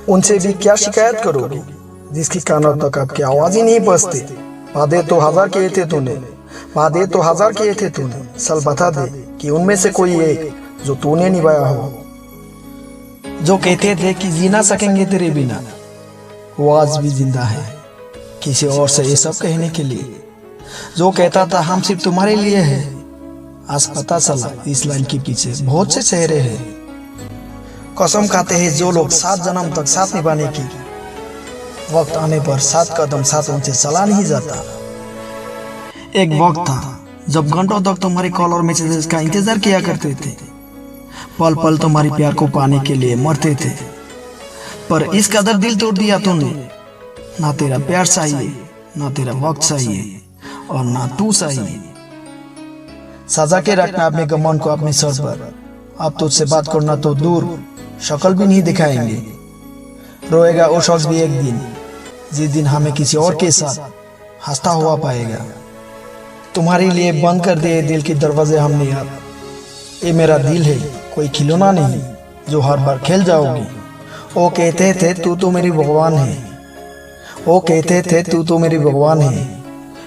उनसे भी क्या शिकायत करोगी जिसकी कानों तक आपकी आवाज ही नहीं पहुंचती। वादे तो हजार किए थे तूने, वादे तो हजार किए थे तूने, सल बता दे कि उनमें से कोई एक जो तूने निभाया हो। जो कहते थे कि जी ना सकेंगे तेरे बिना, वो आज भी जिंदा है किसी और से ये सब कहने के लिए। जो कहता था हम सिर्फ तुम्हारे लिए है, आज पता चला इस लाइन के पीछे बहुत से चेहरे हैं। कसम खाते हैं जो लोग 7 जन्म तक साथ निभाने की, वक्त आने पर 7 कदम साथ उनसे चला नहीं जाता। एक वक्त था जब घंटों तक तुम्हारे कॉल और मैसेजेस का इंतजार किया करते थे, पल पल तुम्हारी प्यार को पाने के लिए मरते थे, पर इस कदर दिल तोड़ दिया तूने। ना तेरा प्यार चाहिए, ना तेरा वक्त चाहिए, और ना तू चाहिए। सजा के रखना अपने गमन को अपने सर पर। अब तुझसे बात करना तो दूर, शक्ल भी नहीं दिखाएंगे। रोएगा वो शख्स भी एक दिन, जिस दिन हमें किसी और के साथ हंसता हुआ पाएगा। तुम्हारे लिए बंद कर दिए दिल के दरवाजे हमने अब। ये मेरा दिल है, कोई खिलौना नहीं जो हर बार खेल जाओगी। वो कहते थे तू तो मेरी भगवान है, वो कहते थे तू तो मेरी भगवान है।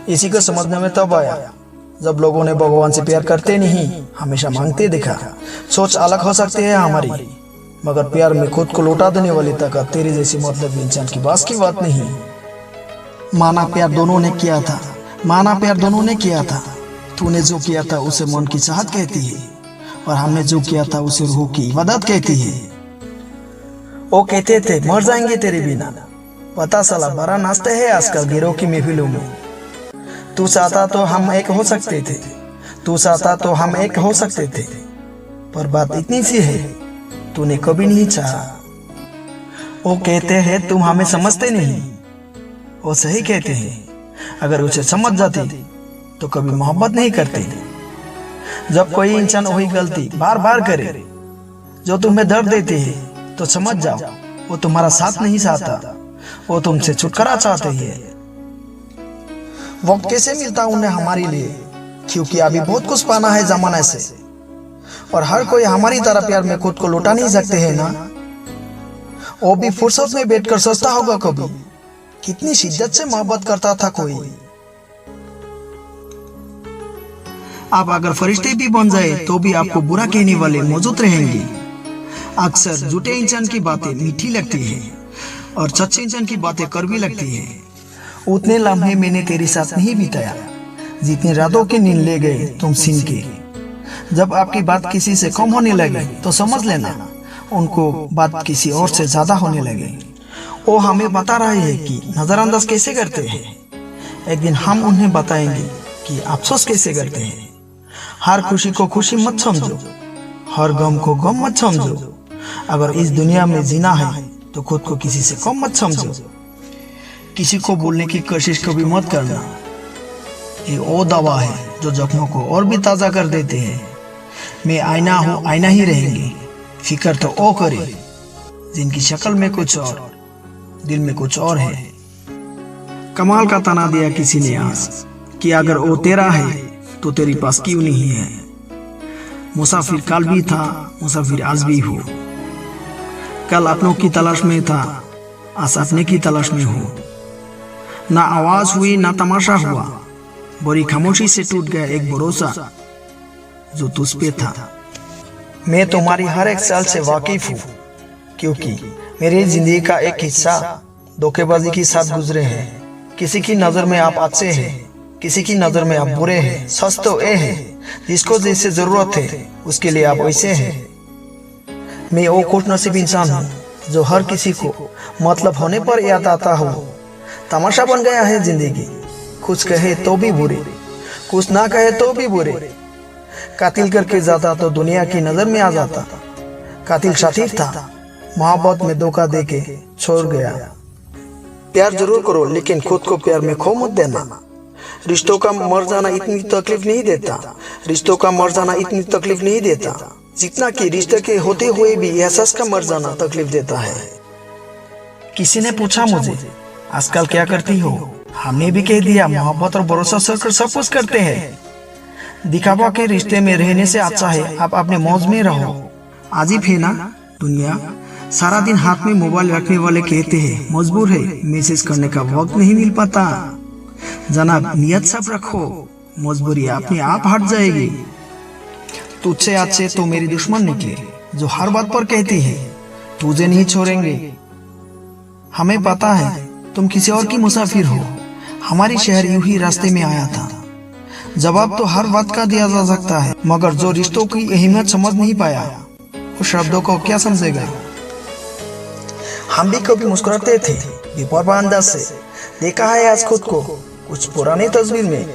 इसी को समझने में तब आया जब लोगों ने भगवान से प्यार करते नहीं, हमेशा मांगते देखा। सोच अलग हो सकती है हमारी, मगर प्यार में खुद को लौटा देने वाली ताकत तेरी जैसी मतलब इंसान की बस की बात नहीं। माना प्यार दोनों ने किया था, माना प्यार दोनों ने किया था। तूने जो किया था उसे मन की चाहत कहती है, और हमने जो किया था उसे रूह की इबादत कहती है। वो कहते थे मर जाएंगे तेरे बिना, पता चला बड़ा नाचते हैं आजकल गिरोह की महफिलों में। तू चाहता तो हम एक हो सकते थे, तू चाहता तो हम एक हो सकते थे, पर बात इतनी सी है तूने कभी नहीं चाहा। वो कहते हैं तुम हमें समझते नहीं, वो सही कहते हैं। अगर उसे समझ जाती तो कभी मोहब्बत नहीं करते। जब कोई इंसान वही गलती बार बार करे जो तुम्हें दर्द देती है, तो समझ जाओ वो तुम्हारा साथ नहीं चाहता, वो तुमसे छुटकारा चाहते हैं। वक्त कैसे मिलता उन्हें हमारे लिए, क्योंकि अभी बहुत कुछ पाना है जमाने से, और हर कोई हमारी तरह प्यार में खुद को लौटा नहीं सकते हैं ना। वो भी फुर्सत में बैठकर सोचता होगा कभी कितनी शिद्दत से मोहब्बत करता था कोई। आप अगर फरिश्ते भी बन जाए तो भी आपको बुरा कहने वाले मौजूद रहेंगे। अक्सर झूठे इंसान की बातें मीठी लगती है और सच्चे इंसान की बातें कड़वी लगती है। उतने लम्हे मैंने तेरे साथ नहीं बिताया जितने रातों की नींद ले गए तुम सीन के। जब आपकी बात किसी से कम होने लगे तो समझ लेना उनको बात किसी और से ज्यादा होने लगे। वो हमें बता रहे हैं कि नजरअंदाज कैसे करते हैं, एक दिन हम उन्हें बताएंगे कि अफसोस कैसे करते हैं। हर खुशी को खुशी मत समझो, हर गम को गम मत समझो। अगर इस दुनिया में जीना है तो खुद को किसी से कम मत समझो। किसी को बोलने की कोशिश कभी मत करना, ये वो दवा है जो जख्मों को और भी ताजा कर देते हैं। मैं आईना हूँ, आईना ही रहेंगे। फिक्र तो ओ करे जिनकी शक्ल में कुछ और दिल में कुछ और है। कमाल का तना दिया किसी ने आस कि अगर वो तेरा है तो तेरी पास क्यों नहीं है। मुसाफिर कल भी था, मुसाफिर आज भी हो। कल अपनों की तलाश में था, आज अपने की तलाश में हो। ना आवाज हुई ना तमाशा हुआ, बड़ी खामोशी से टूट गया एक भरोसा जो तुझ पे था। मैं तुम्हारी हर एक चाल से वाकिफ हूँ, क्योंकि मेरी जिंदगी का एक हिस्सा धोखेबाजी के साथ गुजरे हैं। किसी की नजर में आप अच्छे हैं, किसी की नजर में आप बुरे हैं। सच तो ये है जिसको जैसे जरूरत है उसके लिए आप वैसे हैं। मैं वो खुशनसीब इंसान हूँ जो हर किसी को मतलब होने पर याद आता हो। तमाशा बन गया है जिंदगी, कुछ कहे तो भी बुरे, कुछ ना कहे तो भी बुरे। कातिल करके जाता तो दुनिया की नजर में आ जाता। कातिल शतीफ था, मोहब्बत में धोखा देके छोड़ गया। प्यार जरूर करो लेकिन खुद को प्यार में खो मत देना। रिश्तों का मर जाना इतनी तकलीफ नहीं देता, रिश्तों का मर जाना इतनी तकलीफ नहीं देता जितना कि रिश्ते के होते हुए भी एहसास का मर जाना तकलीफ देता है। किसी ने पूछा मुझे आजकल क्या करती हो, हमने भी कह दिया मोहब्बत और भरोसा सब कुछ करते हैं। दिखावा के रिश्ते में रहने से अच्छा है आप अपने मौज में रहो। अजीब है ना दुनिया, सारा दिन हाथ में मोबाइल रखने वाले कहते हैं मजबूर है, मैसेज करने का वक्त नहीं मिल पाता। जनाब, नियत साफ रखो, मजबूरी अपने आप हट जाएगी। तुझसे अच्छे तो मेरी दुश्मन निकले जो हर बात पर कहती है तुझे नहीं छोड़ेंगे। हमें पता है तुम किसी और की मुसाफिर हो। हमारी शहर यूं ही रास्ते में आया था। जवाब तो हर बात का दिया जा सकता है, मगर जो रिश्तों की अहमियत समझ नहीं पाया वो शब्दों को क्या समझेगा। हम भी कभी मुस्कुराते थे बेपरवाह अंदाज से। देखा है आज खुद को कुछ पुरानी तस्वीर में।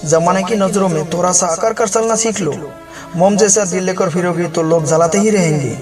जमाने की नजरों में थोड़ा सा आकर कर चलना सीख लो। मोम जैसा दिल लेकर फिरोगी तो लोग जलाते ही रहेंगे।